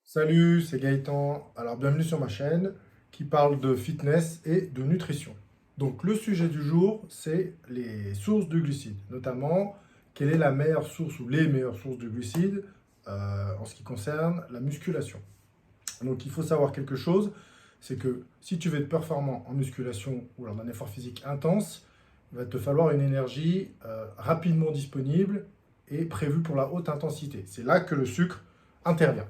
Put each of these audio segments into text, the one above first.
Salut, c'est Gaëtan. Alors bienvenue sur ma chaîne qui parle de fitness et de nutrition. Donc le sujet du jour, c'est les sources de glucides, notamment quelle est la meilleure source ou les meilleures sources de glucides en ce qui concerne la musculation. Donc il faut savoir quelque chose, c'est que si tu veux être performant en musculation ou lors d'un effort physique intense, il va te falloir une énergie rapidement disponible et prévue pour la haute intensité. C'est là que le sucre intervient.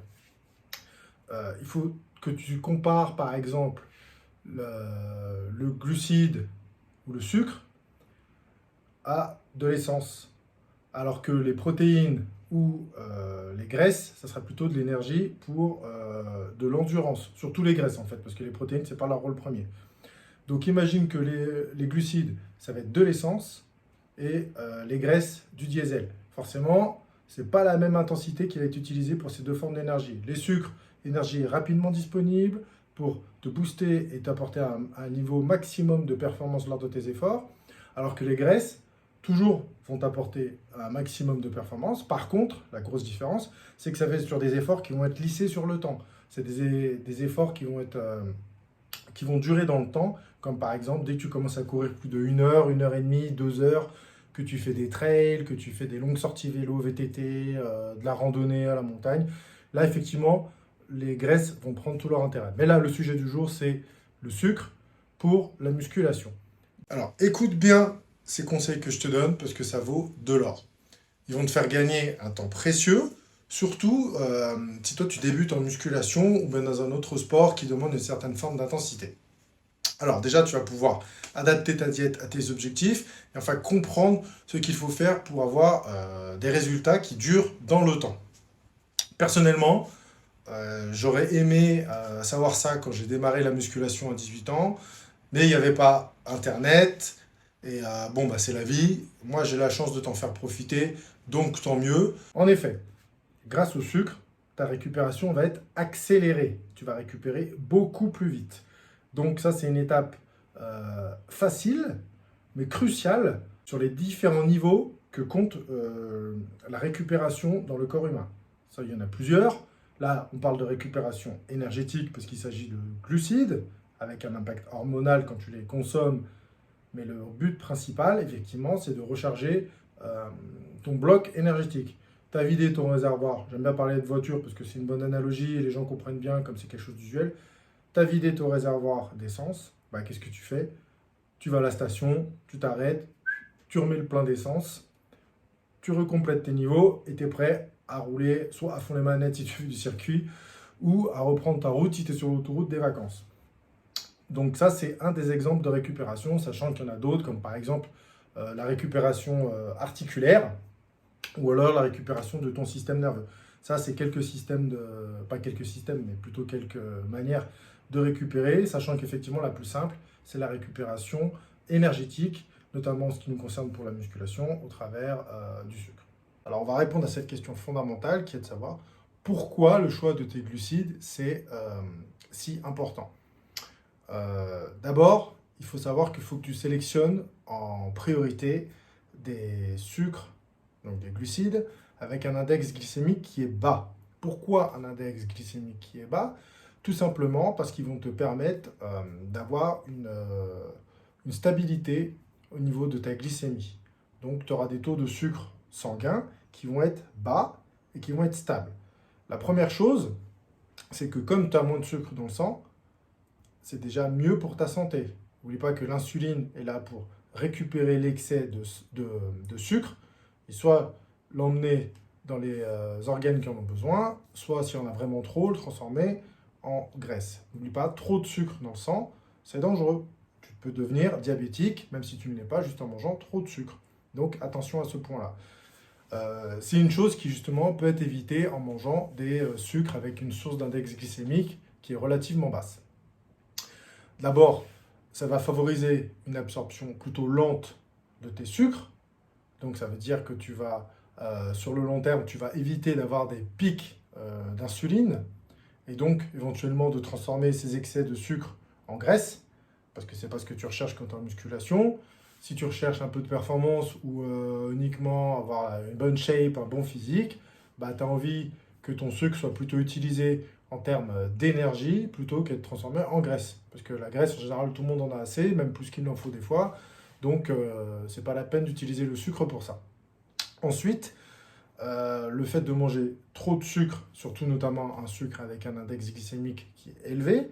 Il faut que tu compares par exemple le glucide ou le sucre à de l'essence, alors que les protéines ou les graisses, ça sera plutôt de l'énergie pour de l'endurance, surtout les graisses en fait, parce que les protéines, c'est pas leur rôle premier. Donc imagine que les glucides, ça va être de l'essence et les graisses du diesel. Forcément, c'est pas la même intensité qui va être utilisée pour ces deux formes d'énergie. Les sucres, énergie rapidement disponible pour te booster et t'apporter un niveau maximum de performance lors de tes efforts, alors que les graisses, toujours vont t'apporter un maximum de performance. Par contre, la grosse différence, c'est que ça va être sur des efforts qui vont être lissés sur le temps. C'est des efforts qui vont durer dans le temps, comme par exemple dès que tu commences à courir plus de 1 heure et demie, 2 heures, que tu fais des trails, que tu fais des longues sorties vélo, VTT, de la randonnée à la montagne. Là, effectivement, les graisses vont prendre tout leur intérêt. Mais là, le sujet du jour, c'est le sucre pour la musculation. Alors, écoute bien ces conseils que je te donne parce que ça vaut de l'or. Ils vont te faire gagner un temps précieux, surtout si toi tu débutes en musculation ou bien dans un autre sport qui demande une certaine forme d'intensité. Alors déjà, tu vas pouvoir adapter ta diète à tes objectifs et enfin comprendre ce qu'il faut faire pour avoir des résultats qui durent dans le temps. Personnellement, j'aurais aimé savoir ça quand j'ai démarré la musculation à 18 ans, mais il n'y avait pas Internet. Et bon, bah, c'est la vie. Moi, j'ai la chance de t'en faire profiter, donc tant mieux. En effet, grâce au sucre, ta récupération va être accélérée. Tu vas récupérer beaucoup plus vite. Donc ça, c'est une étape facile, mais cruciale sur les différents niveaux que compte la récupération dans le corps humain. Ça, il y en a plusieurs. Là, on parle de récupération énergétique parce qu'il s'agit de glucides, avec un impact hormonal quand tu les consommes. Mais le but principal, effectivement, c'est de recharger ton bloc énergétique. Tu as vidé ton réservoir. J'aime bien parler de voiture parce que c'est une bonne analogie et les gens comprennent bien comme c'est quelque chose d'usuel. Tu as vidé ton réservoir d'essence. Bah, qu'est-ce que tu fais? Tu vas à la station, tu t'arrêtes, tu remets le plein d'essence, tu recomplètes tes niveaux et tu es prêt à rouler soit à fond les manettes si tu fais du circuit ou à reprendre ta route si tu es sur l'autoroute des vacances. Donc ça, c'est un des exemples de récupération, sachant qu'il y en a d'autres, comme par exemple la récupération articulaire ou alors la récupération de ton système nerveux. Ça, c'est quelques systèmes pas quelques systèmes, mais plutôt quelques manières de récupérer, sachant qu'effectivement, la plus simple, c'est la récupération énergétique, notamment en ce qui nous concerne pour la musculation, au travers du sucre. Alors, on va répondre à cette question fondamentale qui est de savoir pourquoi le choix de tes glucides, c'est si important. D'abord, il faut savoir qu'il faut que tu sélectionnes en priorité des sucres, donc des glucides, avec un index glycémique qui est bas. Pourquoi un index glycémique qui est bas? Tout simplement parce qu'ils vont te permettre d'avoir une stabilité au niveau de ta glycémie. Donc, tu auras des taux de sucre sanguin qui vont être bas et qui vont être stables. La première chose, c'est que comme tu as moins de sucre dans le sang, c'est déjà mieux pour ta santé. N'oublie pas que l'insuline est là pour récupérer l'excès de sucre et soit l'emmener dans les organes qui en ont besoin, soit si on a vraiment trop, le transformer en graisse. N'oublie pas, trop de sucre dans le sang, c'est dangereux. Tu peux devenir diabétique, même si tu ne l'es pas, juste en mangeant trop de sucre. Donc attention à ce point-là. C'est une chose qui justement peut être évitée en mangeant des sucres avec une source d'index glycémique qui est relativement basse. D'abord, ça va favoriser une absorption plutôt lente de tes sucres. Donc ça veut dire que tu vas, sur le long terme, tu vas éviter d'avoir des pics d'insuline et donc éventuellement de transformer ces excès de sucre en graisse, parce que c'est pas ce que tu recherches quand tu es en musculation. Si tu recherches un peu de performance ou uniquement avoir une bonne shape, un bon physique, bah, tu as envie que ton sucre soit plutôt utilisé en termes d'énergie plutôt qu'être transformé en graisse. Parce que la graisse, en général, tout le monde en a assez, même plus qu'il n'en faut des fois. Donc, c'est pas la peine d'utiliser le sucre pour ça. Ensuite, le fait de manger trop de sucre, surtout notamment un sucre avec un index glycémique qui est élevé,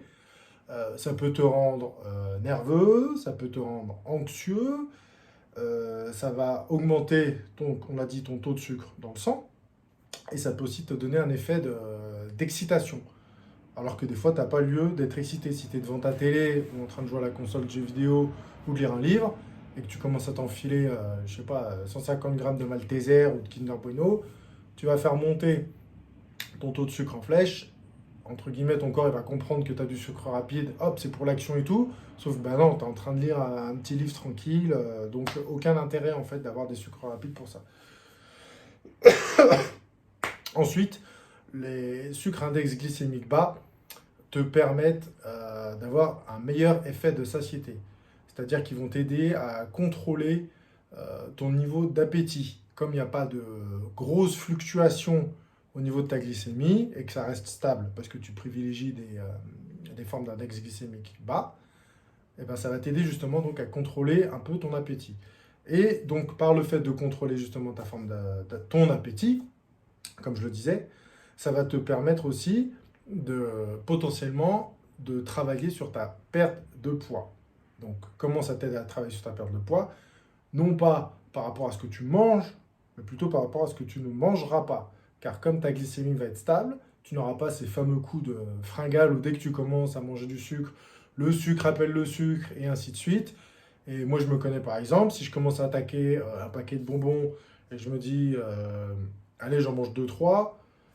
ça peut te rendre nerveux, ça peut te rendre anxieux, ça va augmenter, on a dit, ton taux de sucre dans le sang, et ça peut aussi te donner un effet d'excitation. Alors que des fois, tu n'as pas lieu d'être excité. Si tu es devant ta télé ou en train de jouer à la console de jeux vidéo ou de lire un livre, et que tu commences à t'enfiler, je sais pas, 150 grammes de Malteser ou de Kinder Bueno, tu vas faire monter ton taux de sucre en flèche. Entre guillemets, ton corps il va comprendre que tu as du sucre rapide, hop, c'est pour l'action et tout. Sauf que bah non, tu es en train de lire un petit livre tranquille, donc aucun intérêt en fait d'avoir des sucres rapides pour ça. Ensuite, les sucres index glycémique bas te permettent d'avoir un meilleur effet de satiété. C'est-à-dire qu'ils vont t'aider à contrôler ton niveau d'appétit. Comme il n'y a pas de grosses fluctuations au niveau de ta glycémie et que ça reste stable parce que tu privilégies des formes d'index glycémique bas, et ben ça va t'aider justement donc à contrôler un peu ton appétit. Et donc par le fait de contrôler justement ta forme ton appétit, comme je le disais, ça va te permettre aussi de potentiellement de travailler sur ta perte de poids. Donc comment ça t'aide à travailler sur ta perte de poids? Non pas par rapport à ce que tu manges, mais plutôt par rapport à ce que tu ne mangeras pas. Car comme ta glycémie va être stable, tu n'auras pas ces fameux coups de fringale où dès que tu commences à manger du sucre, le sucre appelle le sucre et ainsi de suite. Et moi je me connais par exemple, si je commence à attaquer un paquet de bonbons et je me dis, allez j'en mange 2-3,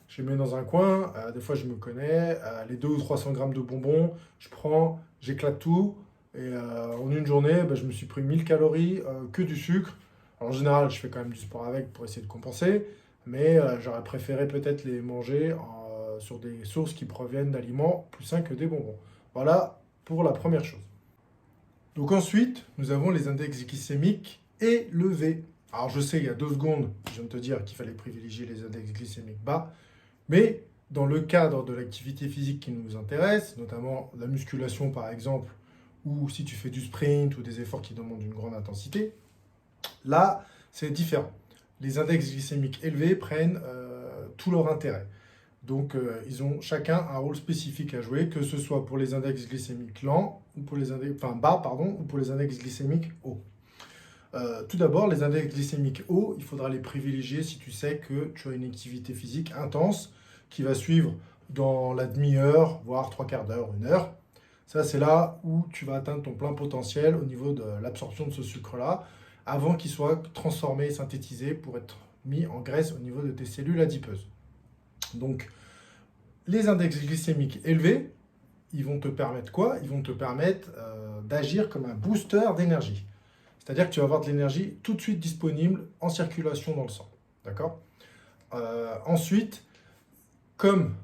je les mets dans un coin, des fois je me connais, les 200 ou 300 grammes de bonbons, je prends, j'éclate tout, et en une journée, je me suis pris 1000 calories que du sucre. Alors, en général, je fais quand même du sport avec pour essayer de compenser, mais j'aurais préféré peut-être les manger sur des sources qui proviennent d'aliments plus sains que des bonbons. Voilà pour la première chose. Donc ensuite, nous avons les index glycémiques élevés. Alors je sais, il y a 2 secondes, je viens de te dire qu'il fallait privilégier les index glycémiques bas, mais dans le cadre de l'activité physique qui nous intéresse, notamment la musculation par exemple, ou si tu fais du sprint ou des efforts qui demandent une grande intensité, là, c'est différent. Les index glycémiques élevés prennent tout leur intérêt. Donc, ils ont chacun un rôle spécifique à jouer, que ce soit pour les index glycémiques lents, ou pour les bas, ou pour les index glycémiques hauts. Tout d'abord, les index glycémiques hauts, il faudra les privilégier si tu sais que tu as une activité physique intense qui va suivre dans la demi-heure, voire 3/4 d'heure, 1 heure. Ça, c'est là où tu vas atteindre ton plein potentiel au niveau de l'absorption de ce sucre-là, avant qu'il soit transformé et synthétisé pour être mis en graisse au niveau de tes cellules adipeuses. Donc, les index glycémiques élevés, ils vont te permettre quoi? Ils vont te permettre d'agir comme un booster d'énergie. C'est-à-dire que tu vas avoir de l'énergie tout de suite disponible en circulation dans le sang. D'accord? Ensuite, comme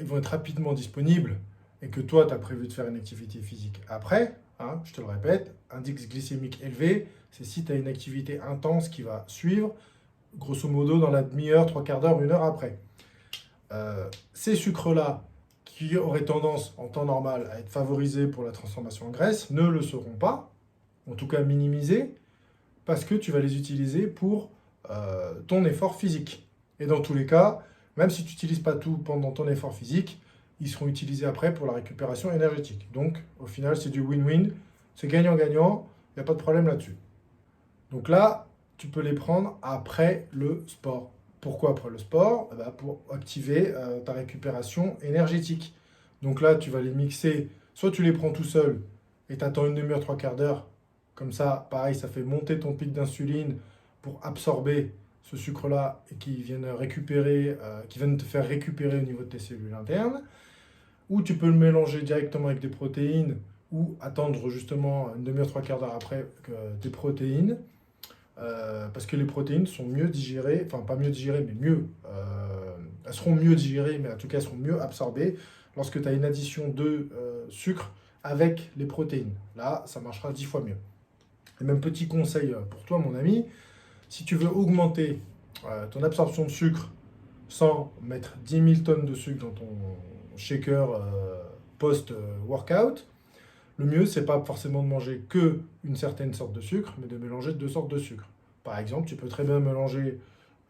ils vont être rapidement disponibles et que toi, tu as prévu de faire une activité physique après, je te le répète, index glycémique élevé, c'est si tu as une activité intense qui va suivre, grosso modo dans la demi-heure, 3/4 d'heure, 1 heure après. Ces sucres-là, qui auraient tendance en temps normal à être favorisés pour la transformation en graisse, ne le seront pas, en tout cas minimisés, parce que tu vas les utiliser pour ton effort physique. Et dans tous les cas, même si tu n'utilises pas tout pendant ton effort physique, ils seront utilisés après pour la récupération énergétique. Donc, au final, c'est du win-win, c'est gagnant-gagnant, il n'y a pas de problème là-dessus. Donc là, tu peux les prendre après le sport. Pourquoi après le sport? Pour activer ta récupération énergétique. Donc là, tu vas les mixer, soit tu les prends tout seul et tu attends 1 demi-heure, 3/4 d'heure. Comme ça, pareil, ça fait monter ton pic d'insuline pour absorber ce sucre-là et qui viennent récupérer, qui viennent te faire récupérer au niveau de tes cellules internes. Ou tu peux le mélanger directement avec des protéines ou attendre justement 1 demi-heure, 3/4 d'heure après des protéines. Parce que les protéines sont mieux digérées, enfin pas mieux digérées, mais mieux. Elles seront mieux digérées, mais en tout cas elles seront mieux absorbées lorsque tu as une addition de sucre avec les protéines. Là, ça marchera 10 fois mieux. Et même petit conseil pour toi, mon ami, si tu veux augmenter ton absorption de sucre sans mettre 10 000 tonnes de sucre shaker post-workout, le mieux, c'est pas forcément de manger que une certaine sorte de sucre, mais de mélanger deux sortes de sucre. Par exemple, tu peux très bien manger,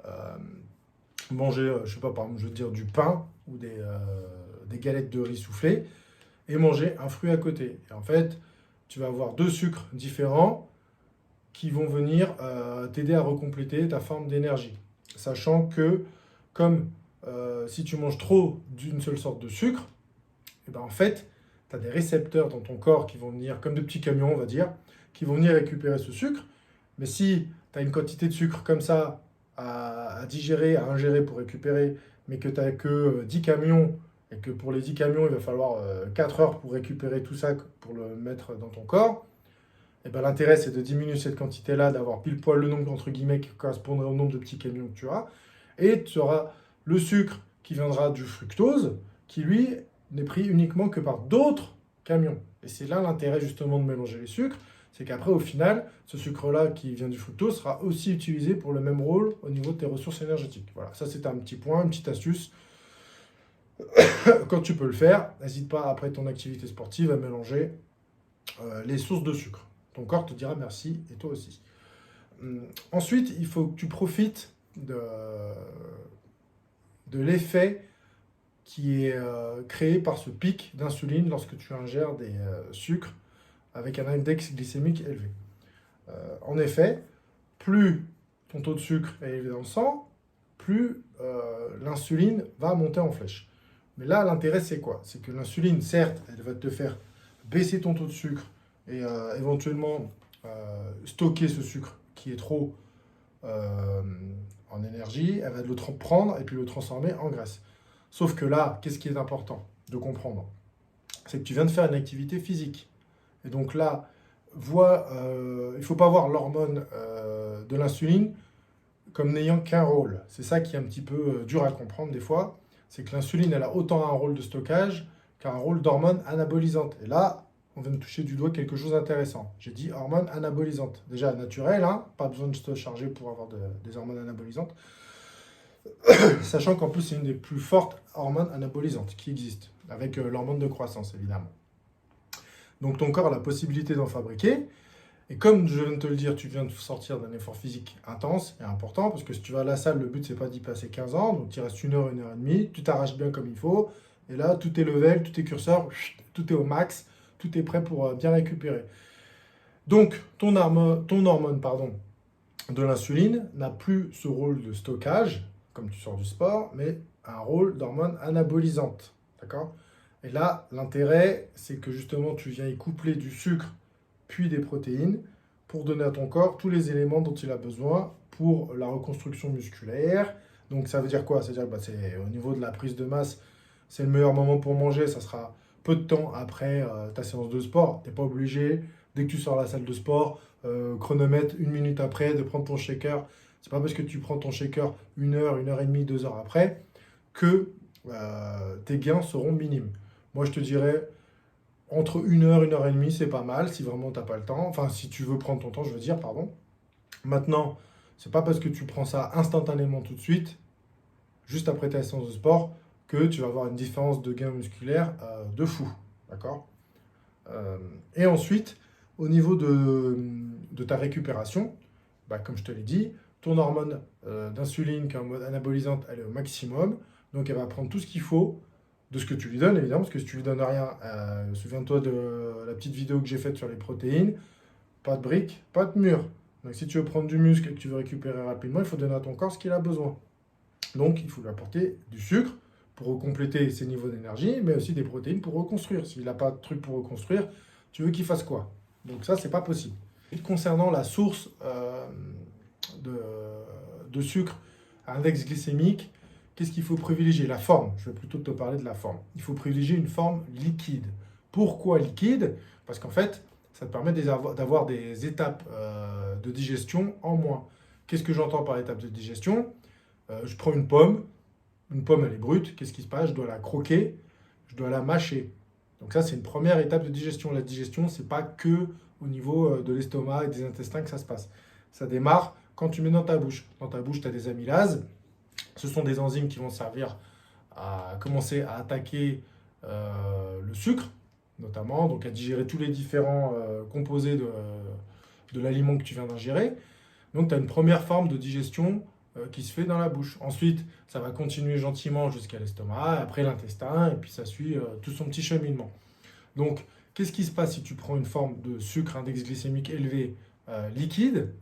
je sais pas, par exemple, je veux dire du pain ou des galettes de riz soufflées et manger un fruit à côté. Et en fait, tu vas avoir deux sucres différents qui vont venir t'aider à recompléter ta forme d'énergie. Sachant que, comme si tu manges trop d'une seule sorte de sucre, et ben en fait, tu as des récepteurs dans ton corps qui vont venir, comme de petits camions, on va dire, qui vont venir récupérer ce sucre. Mais si tu as une quantité de sucre comme ça à digérer, à ingérer pour récupérer, mais que tu n'as que 10 camions, et que pour les 10 camions, il va falloir 4 heures pour récupérer tout ça, pour le mettre dans ton corps, et ben l'intérêt, c'est de diminuer cette quantité-là, d'avoir pile poil le nombre, entre guillemets, qui correspondrait au nombre de petits camions que tu as. Et tu auras le sucre qui viendra du fructose, qui lui n'est pris uniquement que par d'autres camions. Et c'est là l'intérêt justement de mélanger les sucres, c'est qu'après, au final, ce sucre-là qui vient du fructose sera aussi utilisé pour le même rôle au niveau de tes ressources énergétiques. Voilà, ça c'est un petit point, une petite astuce. Quand tu peux le faire, n'hésite pas après ton activité sportive à mélanger les sources de sucre. Ton corps te dira merci et toi aussi. Ensuite, il faut que tu profites de l'effet qui est créé par ce pic d'insuline lorsque tu ingères des sucres avec un index glycémique élevé. En effet, plus ton taux de sucre est élevé dans le sang, plus l'insuline va monter en flèche. Mais là, l'intérêt, c'est quoi? C'est que l'insuline, certes, elle va te faire baisser ton taux de sucre et éventuellement stocker ce sucre qui est trop en énergie, elle va le prendre et puis le transformer en graisse. Sauf que là, qu'est-ce qui est important de comprendre? C'est que tu viens de faire une activité physique. Et donc là, il ne faut pas voir l'hormone de l'insuline comme n'ayant qu'un rôle. C'est ça qui est un petit peu dur à comprendre des fois. C'est que l'insuline, elle a autant un rôle de stockage qu'un rôle d'hormone anabolisante. Et là, on vient de toucher du doigt quelque chose d'intéressant. J'ai dit hormone anabolisante. Déjà naturelle, hein, pas besoin de se charger pour avoir des hormones anabolisantes. Sachant qu'en plus, c'est une des plus fortes hormones anabolisantes qui existent, avec l'hormone de croissance, évidemment. Donc ton corps a la possibilité d'en fabriquer. Et comme je viens de te le dire, tu viens de sortir d'un effort physique intense et important, parce que si tu vas à la salle, le but, c'est pas d'y passer 15 ans, donc tu restes 1 heure, 1 heure et demie, tu t'arraches bien comme il faut, et là, tout est level, tout est curseur, tout est au max, tout est prêt pour bien récupérer. Donc, ton hormone de l'insuline n'a plus ce rôle de stockage, comme tu sors du sport, mais un rôle d'hormone anabolisante. D'accord? Et là, l'intérêt, c'est que justement, tu viens y coupler du sucre, puis des protéines, pour donner à ton corps tous les éléments dont il a besoin pour la reconstruction musculaire. Donc, ça veut dire quoi? C'est-à-dire que c'est au niveau de la prise de masse, c'est le meilleur moment pour manger, ça sera peu de temps après ta séance de sport. Tu n'es pas obligé, dès que tu sors de la salle de sport, chronomètre 1 minute après, de prendre ton shaker. C'est pas parce que tu prends ton shaker 1 heure, 1 heure et demie, 2 heures après, que tes gains seront minimes. Moi, je te dirais, entre 1 heure et demie, c'est pas mal, si vraiment tu n'as pas le temps. Enfin, si tu veux prendre ton temps, je veux dire, pardon. Maintenant, c'est pas parce que tu prends ça instantanément tout de suite, juste après ta séance de sport, que tu vas avoir une différence de gain musculaire de fou. D'accord? Et ensuite, au niveau de ta récupération, bah, comme je te l'ai dit, ton hormone d'insuline, qui est en mode anabolisante, elle est au maximum. Donc, elle va prendre tout ce qu'il faut de ce que tu lui donnes, évidemment, parce que si tu lui donnes rien, souviens-toi de la petite vidéo que j'ai faite sur les protéines, pas de briques, pas de mur. Donc, si tu veux prendre du muscle et que tu veux récupérer rapidement, il faut donner à ton corps ce qu'il a besoin. Donc, il faut lui apporter du sucre pour compléter ses niveaux d'énergie, mais aussi des protéines pour reconstruire. S'il n'a pas de truc pour reconstruire, tu veux qu'il fasse quoi? Donc ça, c'est pas possible. Et concernant la source de sucre à index glycémique, qu'est-ce qu'il faut privilégier? La forme. Je vais plutôt te parler de la forme. Il faut privilégier une forme liquide. Pourquoi liquide? Parce qu'en fait, ça te permet d'avoir des étapes de digestion en moins. Qu'est-ce que j'entends par étape de digestion? Je prends une pomme. Une pomme, elle est brute. Qu'est-ce qui se passe? Je dois la croquer, je dois la mâcher. Donc ça, c'est une première étape de digestion. La digestion, c'est pas que au niveau de l'estomac et des intestins que ça se passe. Ça démarre quand tu mets dans ta bouche. Dans ta bouche, tu as des amylases. Ce sont des enzymes qui vont servir à commencer à attaquer le sucre, notamment, donc à digérer tous les différents composés de l'aliment que tu viens d'ingérer. Donc, tu as une première forme de digestion qui se fait dans la bouche. Ensuite, ça va continuer gentiment jusqu'à l'estomac, après l'intestin, et puis ça suit tout son petit cheminement. Donc, qu'est-ce qui se passe si tu prends une forme de sucre, index glycémique élevé, liquide?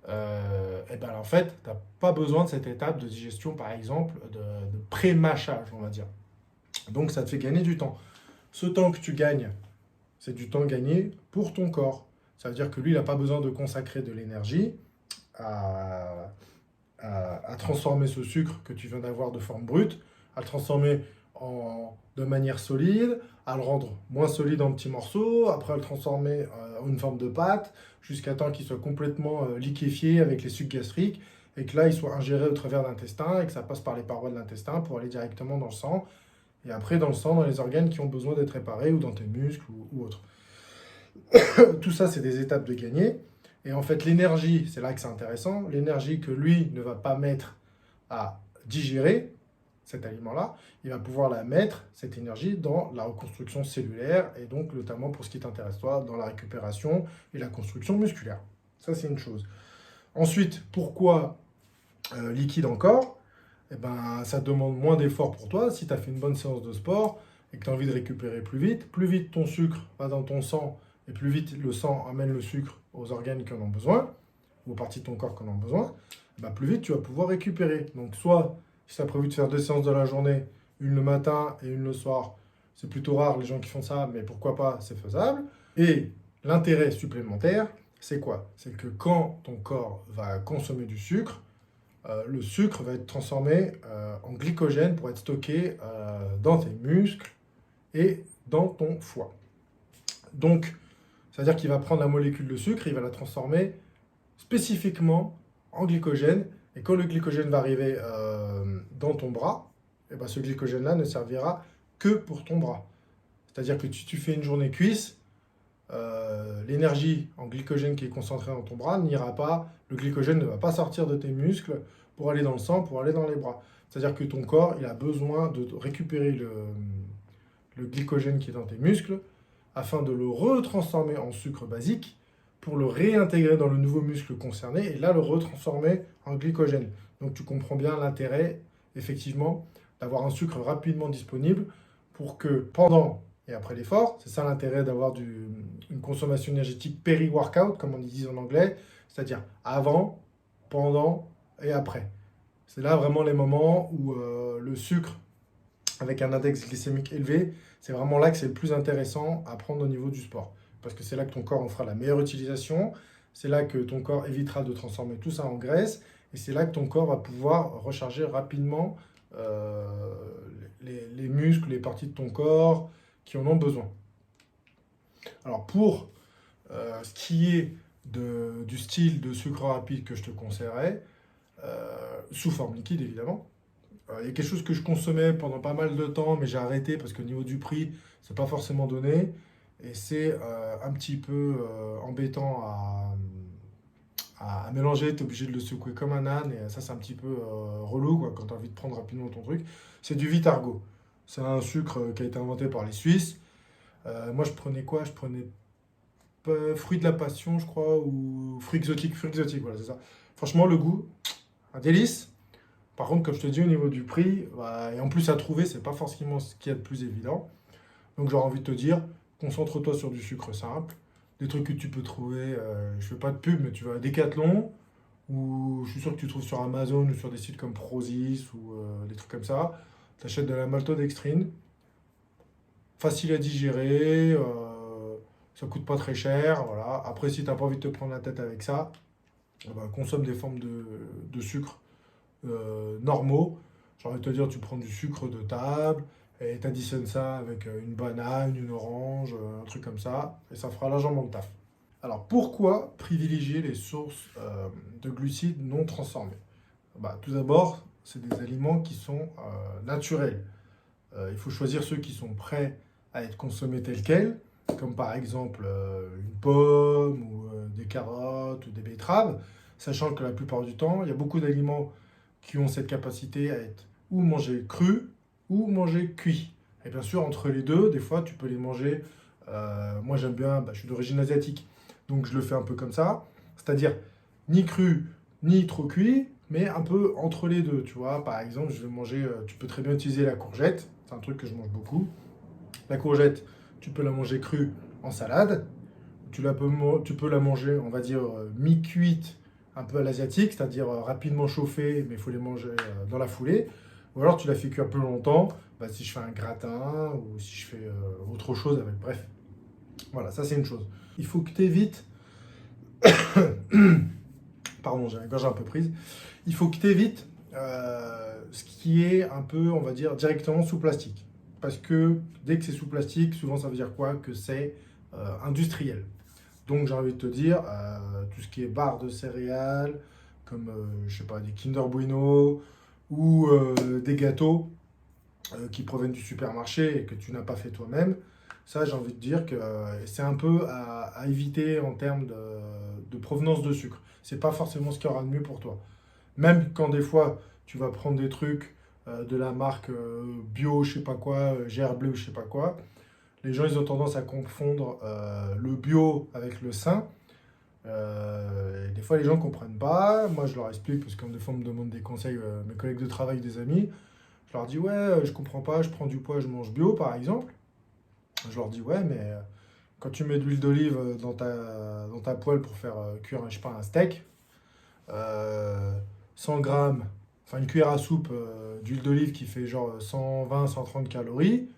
Et ben, en fait, tu n'as pas besoin de cette étape de digestion, par exemple, de pré-mâchage, on va dire. Donc, ça te fait gagner du temps. Ce temps que tu gagnes, c'est du temps gagné pour ton corps. Ça veut dire que lui, il n'a pas besoin de consacrer de l'énergie à, à transformer ce sucre que tu viens d'avoir de forme brute, à le transformer de manière solide, à le rendre moins solide en petits morceaux, après à le transformer en une forme de pâte, jusqu'à temps qu'il soit complètement liquéfié avec les sucs gastriques, et que là, il soit ingéré au travers de l'intestin, et que ça passe par les parois de l'intestin pour aller directement dans le sang, et après dans le sang, dans les organes qui ont besoin d'être réparés, ou dans tes muscles, ou autres. Tout ça, c'est des étapes de gagner. Et en fait, l'énergie, c'est là que c'est intéressant, l'énergie que lui ne va pas mettre à digérer cet aliment-là, il va pouvoir la mettre, cette énergie, dans la reconstruction cellulaire, et donc notamment pour ce qui t'intéresse toi, dans la récupération et la construction musculaire. Ça, c'est une chose. Ensuite, pourquoi liquide encore? Eh ben, ça demande moins d'efforts pour toi. Si tu as fait une bonne séance de sport et que tu as envie de récupérer plus vite ton sucre va dans ton sang, et plus vite le sang amène le sucre aux organes qui en ont besoin, ou aux parties de ton corps qui en ont besoin, bah plus vite tu vas pouvoir récupérer. Donc soit, si tu as prévu de faire 2 séances de la journée, une le matin et une le soir, c'est plutôt rare les gens qui font ça, mais pourquoi pas, c'est faisable. Et l'intérêt supplémentaire, c'est quoi? C'est que quand ton corps va consommer du sucre, le sucre va être transformé en glycogène pour être stocké dans tes muscles et dans ton foie. Donc, c'est-à-dire qu'il va prendre la molécule de sucre, il va la transformer spécifiquement en glycogène. Et quand le glycogène va arriver dans ton bras, et ben ce glycogène-là ne servira que pour ton bras. C'est-à-dire que si tu fais une journée cuisse, l'énergie en glycogène qui est concentrée dans ton bras n'ira pas, le glycogène ne va pas sortir de tes muscles pour aller dans le sang, pour aller dans les bras. C'est-à-dire que ton corps, il a besoin de récupérer le glycogène qui est dans tes muscles afin de le retransformer en sucre basique pour le réintégrer dans le nouveau muscle concerné et là le retransformer en glycogène. Donc tu comprends bien l'intérêt, effectivement, d'avoir un sucre rapidement disponible pour que pendant et après l'effort, c'est ça l'intérêt d'avoir une consommation énergétique péri-workout, comme on dit en anglais, c'est-à-dire avant, pendant et après. C'est là vraiment les moments où le sucre avec un index glycémique élevé, c'est vraiment là que c'est le plus intéressant à prendre au niveau du sport. Parce que c'est là que ton corps en fera la meilleure utilisation, c'est là que ton corps évitera de transformer tout ça en graisse, et c'est là que ton corps va pouvoir recharger rapidement les muscles, les parties de ton corps qui en ont besoin. Alors pour ce qui est du style de sucre rapide que je te conseillerais, sous forme liquide évidemment, il y a quelque chose que je consommais pendant pas mal de temps, mais j'ai arrêté parce qu'au niveau du prix, c'est pas forcément donné. Et c'est un petit peu embêtant à mélanger, tu es obligé de le secouer comme un âne, et ça c'est un petit peu relou quoi, quand tu as envie de prendre rapidement ton truc. C'est du Vitargo. C'est un sucre qui a été inventé par les Suisses. Moi je prenais quoi? Je prenais fruit de la passion, je crois, ou fruit exotique, voilà, c'est ça. Franchement, le goût, un délice. Par contre, comme je te dis, au niveau du prix, bah, et en plus à trouver, c'est pas forcément ce qu'il y a de plus évident. Donc j'aurais envie de te dire, concentre-toi sur du sucre simple, des trucs que tu peux trouver, je fais pas de pub, mais tu vas à Decathlon, ou je suis sûr que tu trouves sur Amazon ou sur des sites comme Prozis ou des trucs comme ça. Tu achètes de la maltodextrine, facile à digérer, ça coûte pas très cher, voilà. Après, si tu n'as pas envie de te prendre la tête avec ça, bah, consomme des formes de sucre normaux. J'ai envie de te dire, tu prends du sucre de table et tu additionnes ça avec une banane, une orange, un truc comme ça, et ça fera largement le taf. Alors pourquoi privilégier les sources de glucides non transformés? Bah, tout d'abord, c'est des aliments qui sont naturels. Il faut choisir ceux qui sont prêts à être consommés tels quels, comme par exemple une pomme ou des carottes ou des betteraves, sachant que la plupart du temps, il y a beaucoup d'aliments qui ont cette capacité à être ou mangés crus ou mangés cuits. Et bien sûr, entre les deux, des fois, tu peux les manger. Moi, j'aime bien, je suis d'origine asiatique, donc je le fais un peu comme ça. C'est-à-dire, ni cru, ni trop cuit, mais un peu entre les deux, tu vois. Par exemple, je vais manger, tu peux très bien utiliser la courgette, c'est un truc que je mange beaucoup. La courgette, tu peux la manger crue en salade. Tu peux la manger, on va dire, mi-cuite, un peu à l'asiatique, c'est-à-dire rapidement chauffée, mais il faut les manger dans la foulée. Ou alors tu la fais cuire plus longtemps, si je fais un gratin ou si je fais autre chose avec. Bref, voilà, ça c'est une chose. Il faut que tu évites, pardon, j'ai la gorge un peu prise, il faut que tu évites ce qui est un peu, on va dire, directement sous plastique. Parce que dès que c'est sous plastique, souvent ça veut dire quoi? Que c'est industriel. Donc j'ai envie de te dire, tout ce qui est barre de céréales, comme je sais pas, des Kinder Bueno ou des gâteaux qui proviennent du supermarché et que tu n'as pas fait toi-même, ça j'ai envie de dire que c'est un peu à éviter en termes de provenance de sucre. C'est pas forcément ce qu'il y aura de mieux pour toi. Même quand des fois tu vas prendre des trucs de la marque bio, je sais pas quoi, Gerblé ou je sais pas quoi, les gens, ils ont tendance à confondre le bio avec le sain. Et des fois, les gens ne comprennent pas. Moi, je leur explique, parce que des fois, on me demande des conseils, mes collègues de travail, des amis. Je leur dis, ouais, je comprends pas, je prends du poids, je mange bio, par exemple. Je leur dis, ouais, mais quand tu mets de l'huile d'olive dans ta poêle pour faire cuire, je sais pas, un steak, 100 grammes, enfin une cuillère à soupe d'huile d'olive qui fait genre 120, 130 calories,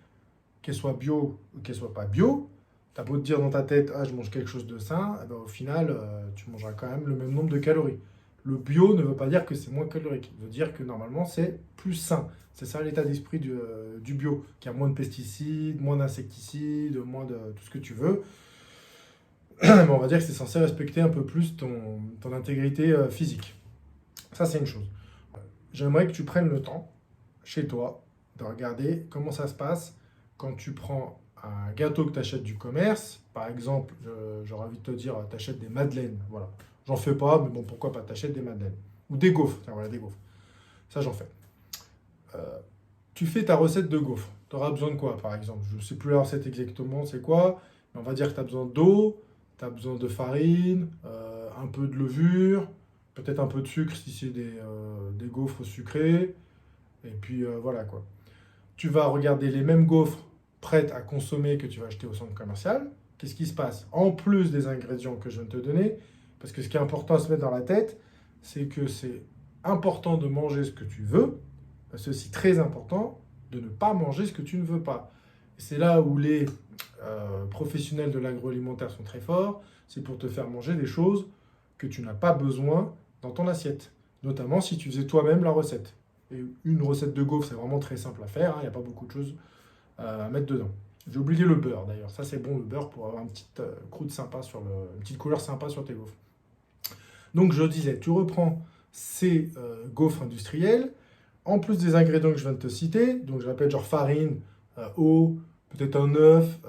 qu'elle soit bio ou qu'elle soit pas bio, t'as beau te dire dans ta tête, ah, je mange quelque chose de sain, eh ben, au final, tu mangeras quand même le même nombre de calories. Le bio ne veut pas dire que c'est moins calorique, il veut dire que normalement c'est plus sain. C'est ça l'état d'esprit du bio, qui a moins de pesticides, moins d'insecticides, moins de tout ce que tu veux. Mais on va dire que c'est censé respecter un peu plus ton intégrité physique. Ça, c'est une chose. J'aimerais que tu prennes le temps, chez toi, de regarder comment ça se passe quand tu prends un gâteau que tu achètes du commerce. Par exemple, j'aurais envie de te dire, tu achètes des madeleines. Voilà. J'en fais pas, mais bon, pourquoi pas, tu achètes des madeleines. Ou des gaufres. Tiens, voilà, des gaufres. Ça, j'en fais. Euh, Tu fais ta recette de gaufres. Tu auras besoin de quoi, par exemple? Je ne sais plus la recette exactement, c'est quoi. Mais on va dire que tu as besoin d'eau, tu as besoin de farine, un peu de levure, peut-être un peu de sucre si c'est des gaufres sucrées. Et puis voilà quoi. Tu vas regarder les mêmes gaufres prêtes à consommer que tu vas acheter au centre commercial. Qu'est-ce qui se passe? En plus des ingrédients que je viens de te donner, parce que ce qui est important à se mettre dans la tête, c'est que c'est important de manger ce que tu veux, mais c'est aussi très important de ne pas manger ce que tu ne veux pas. Et c'est là où les professionnels de l'agroalimentaire sont très forts, c'est pour te faire manger des choses que tu n'as pas besoin dans ton assiette, notamment si tu faisais toi-même la recette. Et une recette de gaufre, c'est vraiment très simple à faire, il n'y a pas beaucoup de choses à mettre dedans. J'ai oublié le beurre d'ailleurs, ça c'est bon le beurre pour avoir une petite croûte sympa une petite couleur sympa sur tes gaufres. Donc je disais, tu reprends ces gaufres industrielles, en plus des ingrédients que je viens de te citer, donc je répète genre farine, eau, peut-être un œuf,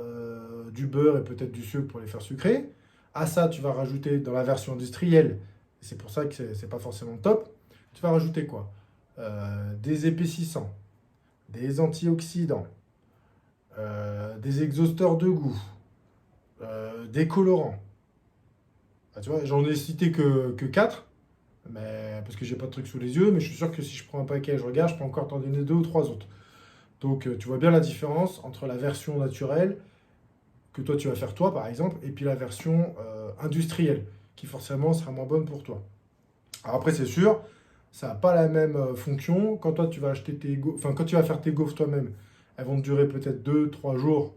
du beurre et peut-être du sucre pour les faire sucrer. À ça, tu vas rajouter dans la version industrielle, c'est pour ça que c'est pas forcément top, tu vas rajouter quoi? Des épaississants, des antioxydants, des exhausteurs de goût, des colorants. Ah, tu vois, j'en ai cité que 4, mais, parce que j'ai pas de truc sous les yeux, mais je suis sûr que si je prends un paquet, je regarde, je peux encore t'en donner 2 ou 3 autres. Donc tu vois bien la différence entre la version naturelle que toi tu vas faire toi par exemple, et puis la version industrielle, qui forcément sera moins bonne pour toi. Alors après c'est sûr, ça n'a pas la même fonction. Quand toi tu vas acheter enfin quand tu vas faire tes gaufres toi-même, elles vont te durer peut-être 2 3 jours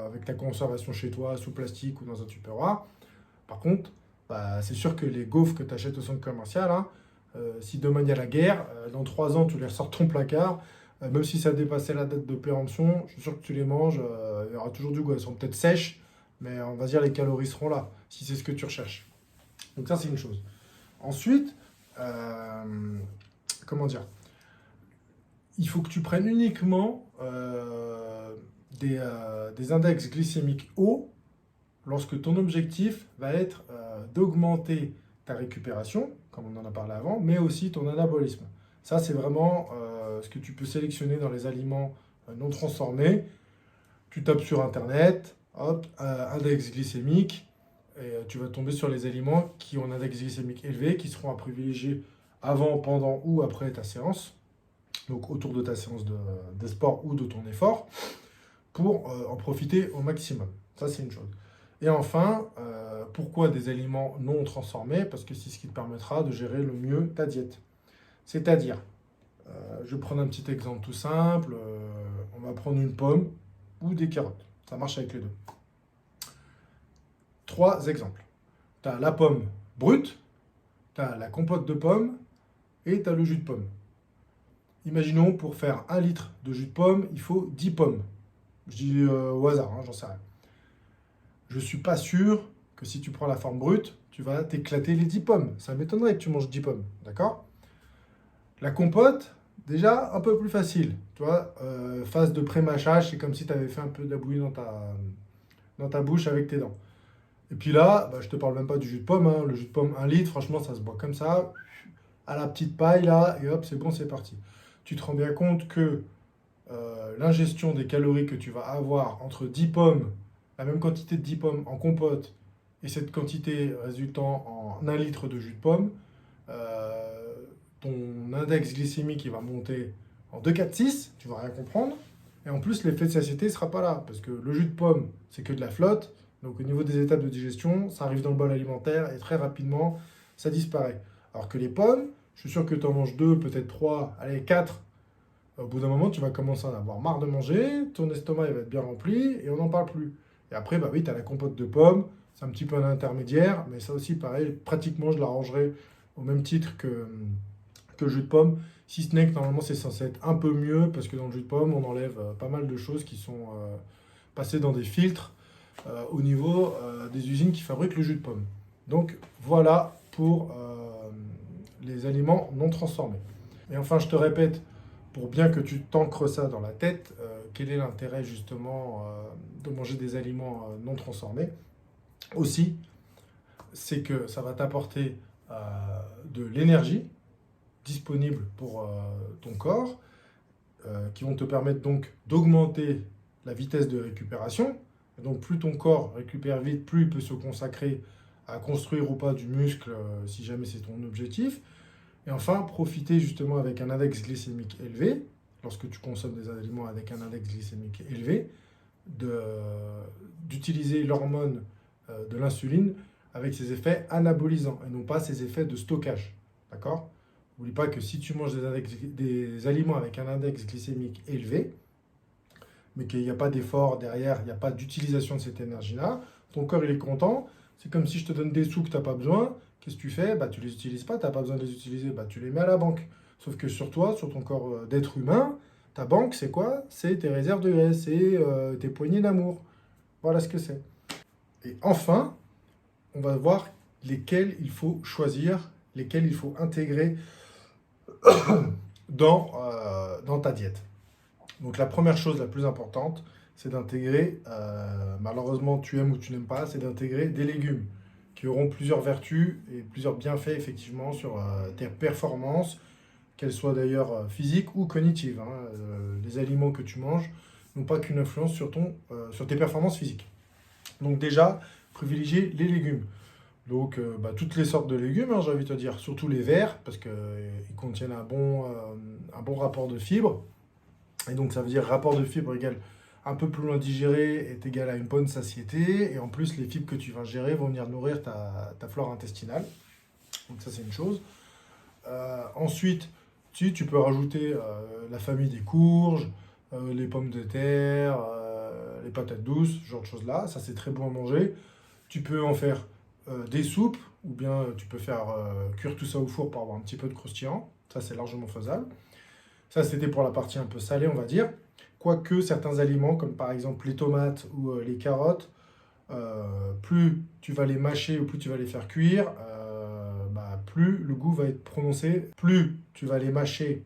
avec ta conservation chez toi, sous plastique ou dans un tupperware. Par contre, c'est sûr que les gaufres que tu achètes au centre commercial, hein, si demain il y a la guerre, dans 3 ans tu les ressors de ton placard, même si ça a dépassé la date de péremption, je suis sûr que tu les manges, il y aura toujours du goût. Elles sont peut-être sèches, mais on va dire les calories seront là, si c'est ce que tu recherches. Donc ça c'est une chose. Ensuite, comment dire, il faut que tu prennes uniquement des index glycémiques hauts lorsque ton objectif va être d'augmenter ta récupération, comme on en a parlé avant, mais aussi ton anabolisme. Ça, c'est vraiment ce que tu peux sélectionner dans les aliments non transformés. Tu tapes sur Internet, hop, index glycémique, et tu vas tomber sur les aliments qui ont un index glycémique élevé, qui seront à privilégier avant, pendant ou après ta séance, donc autour de ta séance de sport ou de ton effort, pour en profiter au maximum. Ça, c'est une chose. Et enfin, pourquoi des aliments non transformés? Parce que c'est ce qui te permettra de gérer le mieux ta diète. C'est-à-dire, je vais prendre un petit exemple tout simple, on va prendre une pomme ou des carottes. Ça marche avec les deux. 3 exemples. Tu as la pomme brute, tu as la compote de pomme et tu as le jus de pomme. Imaginons, pour faire 1 litre de jus de pomme, il faut 10 pommes. Je dis au hasard, hein, j'en sais rien. Je ne suis pas sûr que si tu prends la forme brute, tu vas t'éclater les 10 pommes. Ça m'étonnerait que tu manges 10 pommes, d'accord? La compote, déjà un peu plus facile. Tu vois, phase de pré-mâchage, c'est comme si tu avais fait un peu de la bouillie dans ta bouche avec tes dents. Et puis là, bah, je te parle même pas du jus de pomme, hein. Le jus de pomme 1 litre, franchement, ça se boit comme ça, à la petite paille là, et hop, c'est bon, c'est parti. Tu te rends bien compte que l'ingestion des calories que tu vas avoir entre 10 pommes, la même quantité de 10 pommes en compote, et cette quantité résultant en 1 litre de jus de pomme, ton index glycémique il va monter en 2, 4, 6, tu vas rien comprendre. Et en plus, l'effet de satiété ne sera pas là, parce que le jus de pomme, c'est que de la flotte. Donc au niveau des étapes de digestion, ça arrive dans le bol alimentaire et très rapidement, ça disparaît. Alors que les pommes, je suis sûr que tu en manges 2, peut-être 3, allez 4. Au bout d'un moment, tu vas commencer à en avoir marre de manger, ton estomac il va être bien rempli et on n'en parle plus. Et après, bah oui, tu as la compote de pommes, c'est un petit peu un intermédiaire, mais ça aussi, pareil, pratiquement, je la rangerai au même titre que le jus de pomme, si ce n'est que normalement, c'est censé être un peu mieux, parce que dans le jus de pomme, on enlève pas mal de choses qui sont passées dans des filtres au niveau des usines qui fabriquent le jus de pomme. Donc, voilà pour les aliments non transformés. Et enfin, je te répète, pour bien que tu t'ancres ça dans la tête, quel est l'intérêt justement de manger des aliments non transformés? Aussi, c'est que ça va t'apporter de l'énergie disponible pour ton corps, qui vont te permettre donc d'augmenter la vitesse de récupération. Et donc plus ton corps récupère vite, plus il peut se consacrer à construire ou pas du muscle, si jamais c'est ton objectif. Et enfin, profiter justement avec un index glycémique élevé, lorsque tu consommes des aliments avec un index glycémique élevé, d'utiliser l'hormone de l'insuline avec ses effets anabolisants et non pas ses effets de stockage. D'accord? N'oublie pas que si tu manges des aliments avec un index glycémique élevé, mais qu'il n'y a pas d'effort derrière, il n'y a pas d'utilisation de cette énergie-là, ton corps il est content. C'est comme si je te donne des sous que tu n'as pas besoin. Qu'est-ce que tu fais? Bah, tu ne les utilises pas, tu n'as pas besoin de les utiliser, bah, tu les mets à la banque. Sauf que sur toi, sur ton corps d'être humain, ta banque, c'est quoi? C'est tes réserves de graisse, c'est tes poignées d'amour. Voilà ce que c'est. Et enfin, on va voir lesquels il faut choisir, lesquels il faut intégrer dans ta diète. Donc la première chose la plus importante, c'est d'intégrer, malheureusement tu aimes ou tu n'aimes pas, c'est d'intégrer des légumes qui auront plusieurs vertus et plusieurs bienfaits effectivement sur tes performances, qu'elles soient d'ailleurs physiques ou cognitives, hein. Les aliments que tu manges n'ont pas qu'une influence sur tes performances physiques. Donc déjà, privilégier les légumes. Donc bah, toutes les sortes de légumes, hein, j'ai envie de te dire, surtout les verts, parce qu'ils contiennent un bon rapport de fibres. Et donc ça veut dire rapport de fibres égale un peu plus loin digéré est égal à une bonne satiété. Et en plus, les fibres que tu vas ingérer vont venir nourrir ta flore intestinale. Donc ça, c'est une chose. Ensuite, tu peux rajouter la famille des courges, les pommes de terre, les patates douces, ce genre de choses-là. Ça, c'est très bon à manger. Tu peux en faire des soupes, ou bien tu peux faire cuire tout ça au four pour avoir un petit peu de croustillant. Ça, c'est largement faisable. Ça, c'était pour la partie un peu salée, on va dire. Quoique certains aliments, comme par exemple les tomates ou les carottes, plus tu vas les mâcher ou plus tu vas les faire cuire, bah, plus le goût va être prononcé. Plus tu vas les mâcher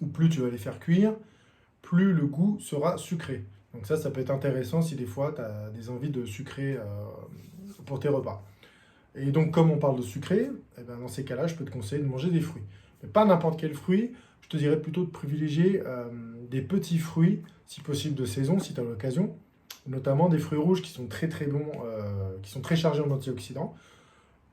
ou plus tu vas les faire cuire, plus le goût sera sucré. Donc ça peut être intéressant si des fois tu as des envies de sucrer pour tes repas. Et donc comme on parle de sucré, eh ben, dans ces cas-là, je peux te conseiller de manger des fruits. Mais pas n'importe quel fruit, je te dirais plutôt de privilégier des petits fruits, si possible de saison, si tu as l'occasion, notamment des fruits rouges qui sont très très bons, qui sont très chargés en antioxydants,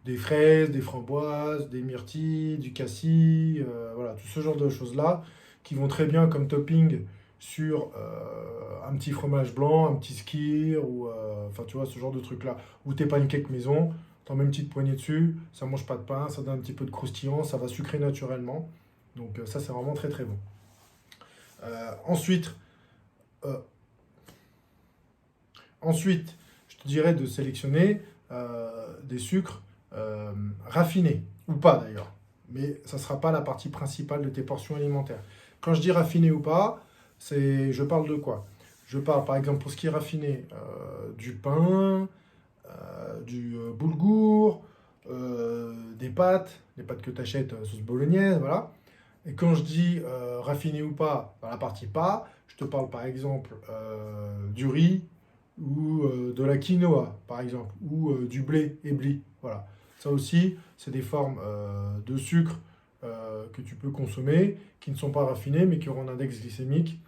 des fraises, des framboises, des myrtilles, du cassis, voilà, tout ce genre de choses-là qui vont très bien comme topping sur un petit fromage blanc, un petit skyr, ou enfin tu vois, ce genre de trucs-là. Ou tes pancakes maison, t'en mets une petite poignée dessus, ça mange pas de pain, ça donne un petit peu de croustillant, ça va sucrer naturellement. Donc ça c'est vraiment très très bon. Ensuite, euh, ensuite, je te dirais de sélectionner des sucres raffinés, ou pas d'ailleurs. Mais ça ne sera pas la partie principale de tes portions alimentaires. Quand je dis raffiné ou pas, je parle de quoi? Je parle par exemple pour ce qui est raffiné, du pain, du boulgour, des pâtes que tu achètes sauce bolognaise, voilà. Et quand je dis raffiné ou pas, dans la partie pas, je te parle par exemple du riz ou de la quinoa, par exemple, ou du blé ébli. Voilà. Ça aussi, c'est des formes de sucre que tu peux consommer, qui ne sont pas raffinées, mais qui auront un index glycémique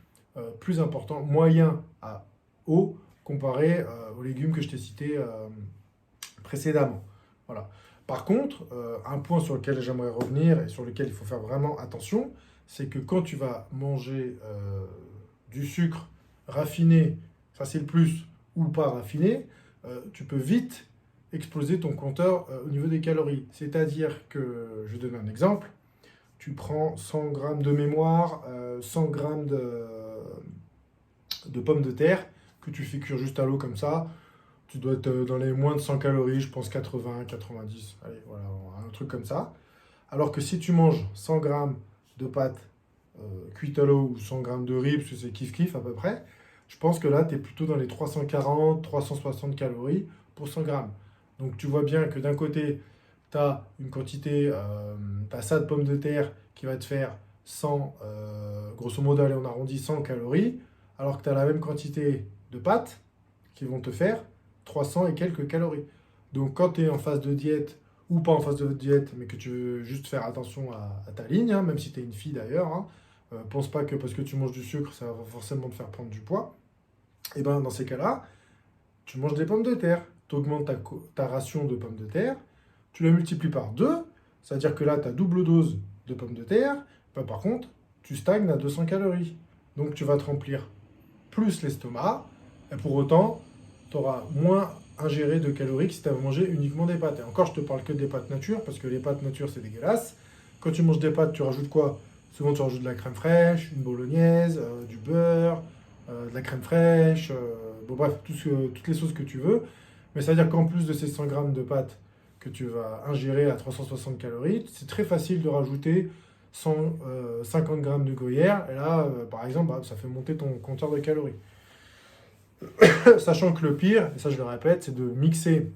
plus important, moyen à haut, comparé aux légumes que je t'ai cités précédemment. Voilà. Par contre, un point sur lequel j'aimerais revenir et sur lequel il faut faire vraiment attention, c'est que quand tu vas manger du sucre raffiné, ça c'est le plus, ou pas raffiné, tu peux vite exploser ton compteur au niveau des calories. C'est-à-dire que, je donne un exemple, tu prends 100 grammes de mémoire, 100 grammes de pommes de terre, que tu fais cuire juste à l'eau comme ça, tu dois être dans les moins de 100 calories, je pense 80, 90, allez, voilà, un truc comme ça. Alors que si tu manges 100 grammes de pâtes cuites à l'eau ou 100 grammes de riz, parce que c'est kiff-kiff à peu près, je pense que là, tu es plutôt dans les 340, 360 calories pour 100 grammes. Donc tu vois bien que d'un côté, tu as une quantité, tu as ça de pommes de terre qui va te faire 100, grosso modo, allez, on arrondit 100 calories, alors que tu as la même quantité de pâtes qui vont te faire 300 et quelques calories. Donc quand tu es en phase de diète, ou pas en phase de diète, mais que tu veux juste faire attention à ta ligne, hein, même si tu es une fille d'ailleurs, hein, pense pas que parce que tu manges du sucre, ça va forcément te faire prendre du poids. Et bien dans ces cas-là, tu manges des pommes de terre, tu augmentes ta ration de pommes de terre, tu la multiplies par 2, c'est-à-dire que là, tu as double dose de pommes de terre, ben, par contre, tu stagnes à 200 calories. Donc tu vas te remplir plus l'estomac, et pour autant, tu auras moins ingéré de calories que si tu avais mangé uniquement des pâtes. Et encore, je te parle que des pâtes nature, parce que les pâtes nature, c'est dégueulasse. Quand tu manges des pâtes, tu rajoutes quoi? Souvent, tu rajoutes de la crème fraîche, une bolognaise, du beurre, de la crème fraîche, bon bref, toutes les sauces que tu veux. Mais ça veut dire qu'en plus de ces 100 grammes de pâtes que tu vas ingérer à 360 calories, c'est très facile de rajouter 150 grammes de gruyère. Et là, par exemple, bah, ça fait monter ton compteur de calories. Sachant que le pire, et ça je le répète, c'est de mixer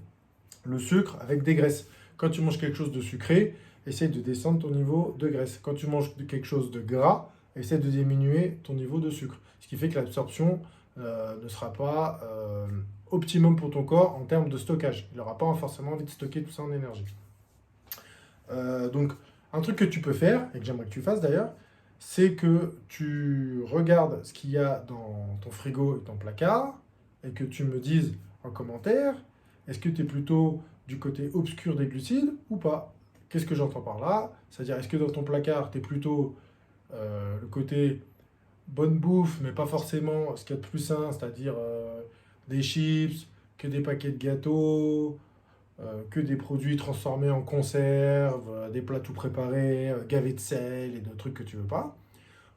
le sucre avec des graisses. Quand tu manges quelque chose de sucré, essaye de descendre ton niveau de graisse. Quand tu manges quelque chose de gras, essaye de diminuer ton niveau de sucre. Ce qui fait que l'absorption ne sera pas optimum pour ton corps en termes de stockage. Il n'aura pas forcément envie de stocker tout ça en énergie. Donc, un truc que tu peux faire, et que j'aimerais que tu fasses d'ailleurs, c'est que tu regardes ce qu'il y a dans ton frigo et ton placard, et que tu me dises en commentaire, est-ce que tu es plutôt du côté obscur des glucides ou pas? Qu'est-ce que j'entends par là? C'est-à-dire, est-ce que dans ton placard, tu es plutôt le côté bonne bouffe, mais pas forcément ce qu'il y a de plus sain, c'est-à-dire des chips, que des paquets de gâteaux, que des produits transformés en conserve, des plats tout préparés, gavés de sel et de trucs que tu veux pas?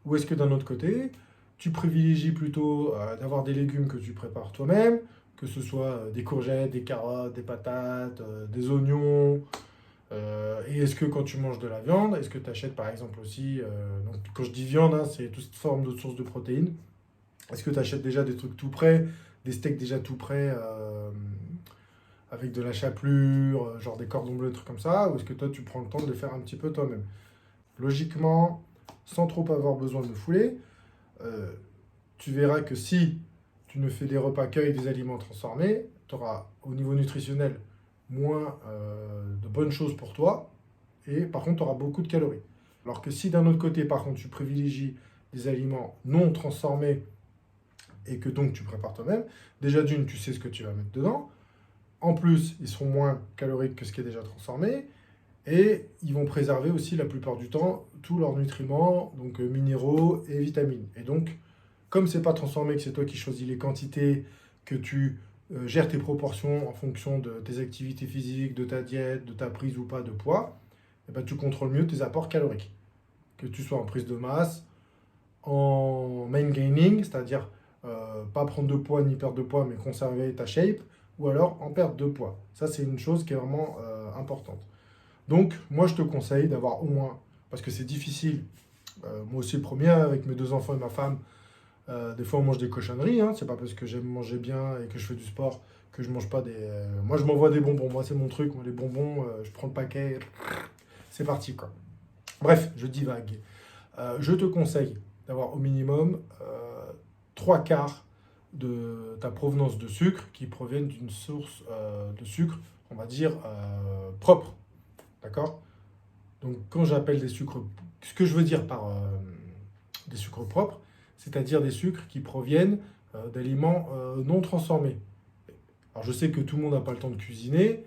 Ou est-ce que d'un autre côté, tu privilégies plutôt d'avoir des légumes que tu prépares toi-même, que ce soit des courgettes, des carottes, des patates, des oignons, et est-ce que quand tu manges de la viande, est-ce que tu achètes par exemple aussi, donc quand je dis viande, hein, c'est toute forme de source de protéines, est-ce que tu achètes déjà des trucs tout prêts, des steaks déjà tout prêts, avec de la chapelure, genre des cordons bleus, des trucs comme ça, ou est-ce que toi tu prends le temps de le faire un petit peu toi-même? Logiquement, sans trop avoir besoin de le fouler, euh, tu verras que si tu ne fais des repas qu'avec des aliments transformés, tu auras au niveau nutritionnel moins de bonnes choses pour toi, et par contre tu auras beaucoup de calories. Alors que si d'un autre côté, par contre, tu privilégies des aliments non transformés et que donc tu prépares toi-même, déjà d'une, tu sais ce que tu vas mettre dedans. En plus, ils seront moins caloriques que ce qui est déjà transformé. Et ils vont préserver aussi la plupart du temps tous leurs nutriments, donc minéraux et vitamines. Et donc, comme c'est pas transformé, que c'est toi qui choisis les quantités, que tu gères tes proportions en fonction de tes activités physiques, de ta diète, de ta prise ou pas de poids, et ben, tu contrôles mieux tes apports caloriques. Que tu sois en prise de masse, en main gaining, c'est-à-dire pas prendre de poids ni perdre de poids, mais conserver ta shape, ou alors en perte de poids. Ça, c'est une chose qui est vraiment importante. Donc, moi, je te conseille d'avoir au moins, parce que c'est difficile, moi aussi le premier, avec mes 2 enfants et ma femme, des fois on mange des cochonneries, hein, c'est pas parce que j'aime manger bien et que je fais du sport que je mange pas des... moi, je m'envoie des bonbons, moi, c'est mon truc, moi, les bonbons, je prends le paquet, c'est parti, quoi. Bref, je divague. Je te conseille d'avoir au minimum 3 quarts de ta provenance de sucre qui proviennent d'une source de sucre, on va dire, propre. D'accord? Donc, quand j'appelle des sucres, ce que je veux dire par des sucres propres, c'est-à-dire des sucres qui proviennent d'aliments non transformés. Alors, je sais que tout le monde n'a pas le temps de cuisiner,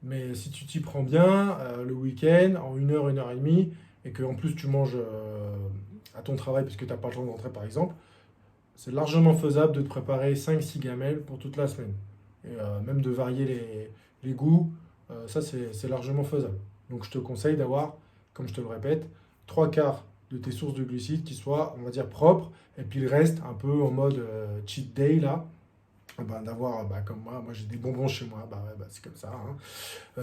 mais si tu t'y prends bien, le week-end, en 1 heure et demie, et qu'en plus tu manges à ton travail parce que tu n'as pas le temps d'entrer par exemple, c'est largement faisable de te préparer 5-6 gamelles pour toute la semaine. Et même de varier les goûts, ça c'est largement faisable. Donc je te conseille d'avoir, comme je te le répète, 3 quarts de tes sources de glucides qui soient, on va dire, propres, et puis le reste un peu en mode cheat day là. D'avoir, comme moi j'ai des bonbons chez moi, ouais, c'est comme ça, hein.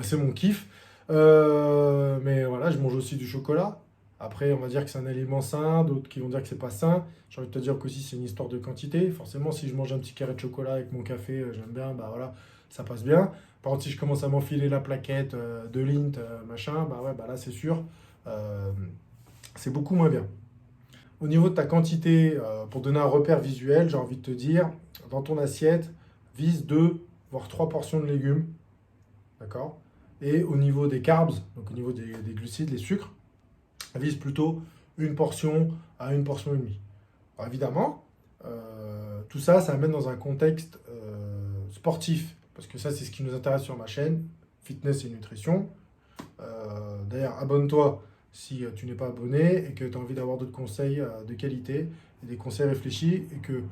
C'est mon kiff. Mais voilà, je mange aussi du chocolat. Après, on va dire que c'est un aliment sain, d'autres qui vont dire que c'est pas sain. J'ai envie de te dire qu'aussi c'est une histoire de quantité. Forcément, si je mange un petit carré de chocolat avec mon café, j'aime bien, voilà, ça passe bien. Par contre, si je commence à m'enfiler la plaquette de Lindt, machin, ouais, là c'est sûr, euh, c'est beaucoup moins bien. Au niveau de ta quantité, pour donner un repère visuel, j'ai envie de te dire, dans ton assiette, vise 2 voire 3 portions de légumes, d'accord? Et au niveau des carbs, donc au niveau des glucides, les sucres, vise plutôt 1 portion à 1 portion et demie. Alors évidemment, tout ça, ça amène dans un contexte sportif, parce que ça, c'est ce qui nous intéresse sur ma chaîne, fitness et nutrition. D'ailleurs, abonne-toi si tu n'es pas abonné et que tu as envie d'avoir d'autres conseils de qualité, et des conseils réfléchis et que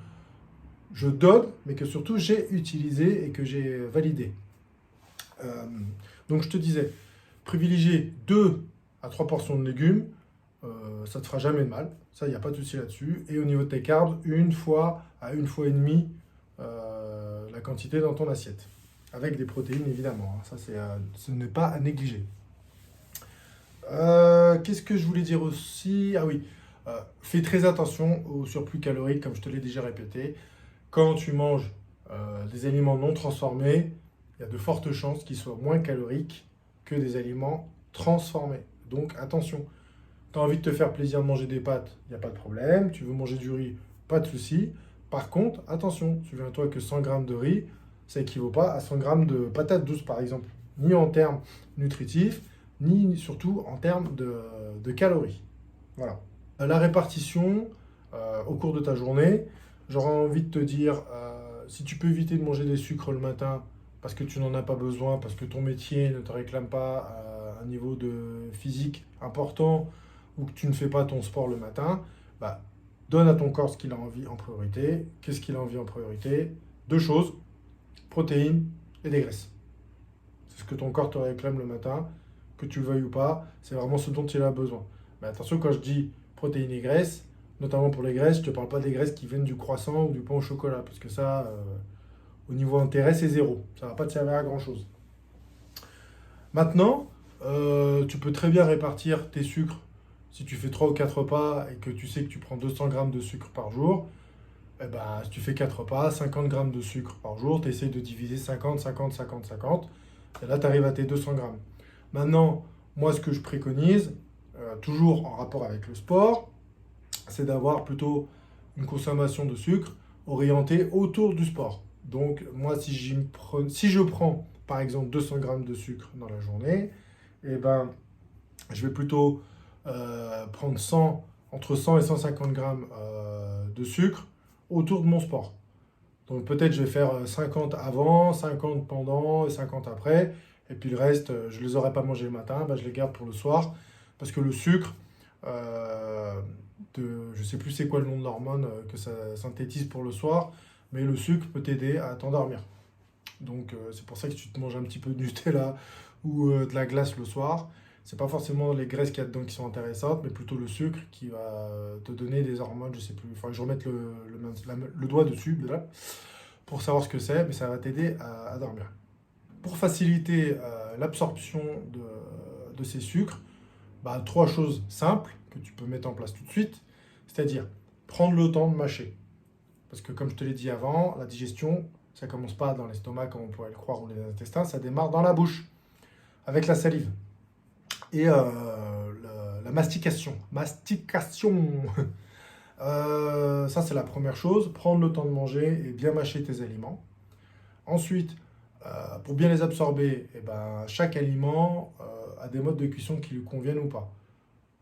je donne, mais que surtout j'ai utilisé et que j'ai validé. Euh, donc je te disais, privilégier 2 à 3 portions de légumes, ça ne te fera jamais de mal, ça il n'y a pas de souci là-dessus. Et au niveau de tes carbs, 1 fois à 1 fois et demie la quantité dans ton assiette, avec des protéines évidemment, hein. Ça ce n'est pas à négliger. Qu'est-ce que je voulais dire aussi? Ah oui, fais très attention au surplus calorique, comme je te l'ai déjà répété. Quand tu manges des aliments non transformés, il y a de fortes chances qu'ils soient moins caloriques que des aliments transformés. Donc attention, tu as envie de te faire plaisir de manger des pâtes, il n'y a pas de problème. Tu veux manger du riz, pas de souci. Par contre, attention, souviens-toi que 100 grammes de riz, ça équivaut pas à 100 grammes de patates douces, par exemple. Ni en termes nutritifs, ni surtout en termes de calories. Voilà. La répartition au cours de ta journée, j'aurais envie de te dire, si tu peux éviter de manger des sucres le matin parce que tu n'en as pas besoin, parce que ton métier ne te réclame pas un niveau de physique important ou que tu ne fais pas ton sport le matin, donne à ton corps ce qu'il a envie en priorité. Qu'est-ce qu'il a envie en priorité? 2 choses, protéines et des graisses. C'est ce que ton corps te réclame le matin, que tu le veuilles ou pas, c'est vraiment ce dont il a besoin. Mais attention, quand je dis protéines et graisses, notamment pour les graisses, je ne te parle pas des graisses qui viennent du croissant ou du pain au chocolat, parce que ça, au niveau intérêt, c'est zéro. Ça ne va pas te servir à grand-chose. Maintenant, tu peux très bien répartir tes sucres. Si tu fais 3 ou 4 repas et que tu sais que tu prends 200 grammes de sucre par jour, si tu fais 4 repas, 50 grammes de sucre par jour, tu essayes de diviser 50, 50, 50, 50, et là, tu arrives à tes 200 grammes. Maintenant, moi, ce que je préconise, toujours en rapport avec le sport, c'est d'avoir plutôt une consommation de sucre orientée autour du sport. Donc, moi, si je prends, par exemple, 200 grammes de sucre dans la journée, je vais plutôt prendre entre 100 et 150 grammes de sucre autour de mon sport. Donc peut-être je vais faire 50 avant, 50 pendant et 50 après. Et puis le reste, je ne les aurais pas mangés le matin, bah, je les garde pour le soir. Parce que le sucre, je ne sais plus c'est quoi le nom de l'hormone que ça synthétise pour le soir, mais le sucre peut t'aider à t'endormir. Donc c'est pour ça que si tu te manges un petit peu de Nutella ou de la glace le soir, c'est pas forcément les graisses qu'il y a dedans qui sont intéressantes, mais plutôt le sucre qui va te donner des hormones, je sais plus. Enfin, je remette le doigt dessus là, pour savoir ce que c'est, mais ça va t'aider à dormir. Pour faciliter l'absorption de ces sucres, bah, trois choses simples que tu peux mettre en place tout de suite, c'est-à-dire prendre le temps de mâcher. Parce que comme je te l'ai dit avant, la digestion, ça ne commence pas dans l'estomac comme on pourrait le croire ou les intestins, ça démarre dans la bouche, avec la salive. Et la mastication. Mastication. Ça, c'est la première chose. Prendre le temps de manger et bien mâcher tes aliments. Ensuite, pour bien les absorber, eh ben, chaque aliment a des modes de cuisson qui lui conviennent ou pas.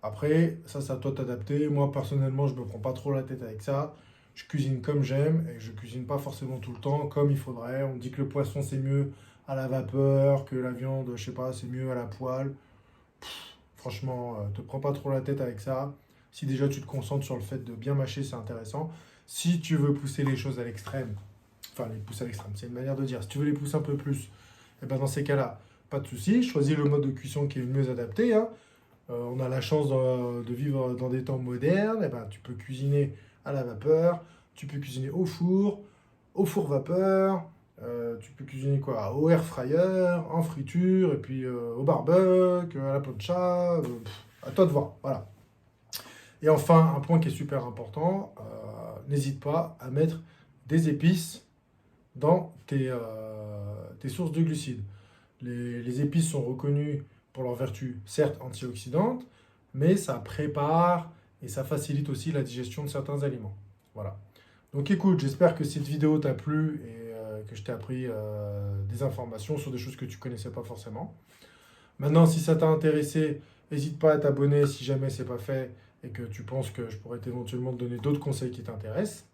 Après, ça, c'est à toi de t'adapter. Moi, personnellement, je ne me prends pas trop la tête avec ça. Je cuisine comme j'aime et je cuisine pas forcément tout le temps comme il faudrait. On dit que le poisson, c'est mieux à la vapeur, que la viande, je sais pas, c'est mieux à la poêle. Franchement, te prends pas trop la tête avec ça. Si déjà tu te concentres sur le fait de bien mâcher, c'est intéressant. Si tu veux pousser les choses à l'extrême, enfin les pousser à l'extrême, c'est une manière de dire. Si tu veux les pousser un peu plus, et ben dans ces cas-là, pas de souci. Choisis le mode de cuisson qui est le mieux adapté, hein. On a la chance de vivre dans des temps modernes. Et ben, tu peux cuisiner à la vapeur, tu peux cuisiner au four vapeur, tu peux cuisiner quoi? Au air fryer, en friture, et puis au barbecue, à la plancha, à toi de voir. Voilà. Et enfin, un point qui est super important, n'hésite pas à mettre des épices dans tes sources de glucides. Les épices sont reconnues pour leurs vertus, certes antioxydantes, mais ça prépare et ça facilite aussi la digestion de certains aliments. Voilà. Donc écoute, j'espère que cette vidéo t'a plu et que je t'ai appris des informations sur des choses que tu connaissais pas forcément. Maintenant, si ça t'a intéressé, n'hésite pas à t'abonner si jamais c'est pas fait et que tu penses que je pourrais éventuellement te donner d'autres conseils qui t'intéressent.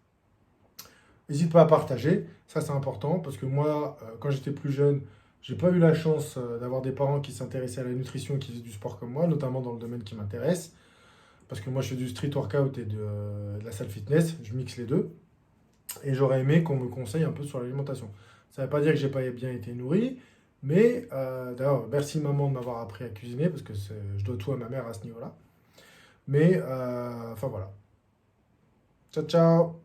N'hésite pas à partager, ça c'est important parce que moi, quand j'étais plus jeune, j'ai pas eu la chance d'avoir des parents qui s'intéressaient à la nutrition et qui faisaient du sport comme moi, notamment dans le domaine qui m'intéresse. Parce que moi, je fais du street workout et de la salle fitness, je mixe les deux. Et j'aurais aimé qu'on me conseille un peu sur l'alimentation. Ça ne veut pas dire que j'ai pas bien été nourri, mais d'ailleurs, merci maman de m'avoir appris à cuisiner parce que je dois tout à ma mère à ce niveau-là. Mais enfin voilà. Ciao, ciao!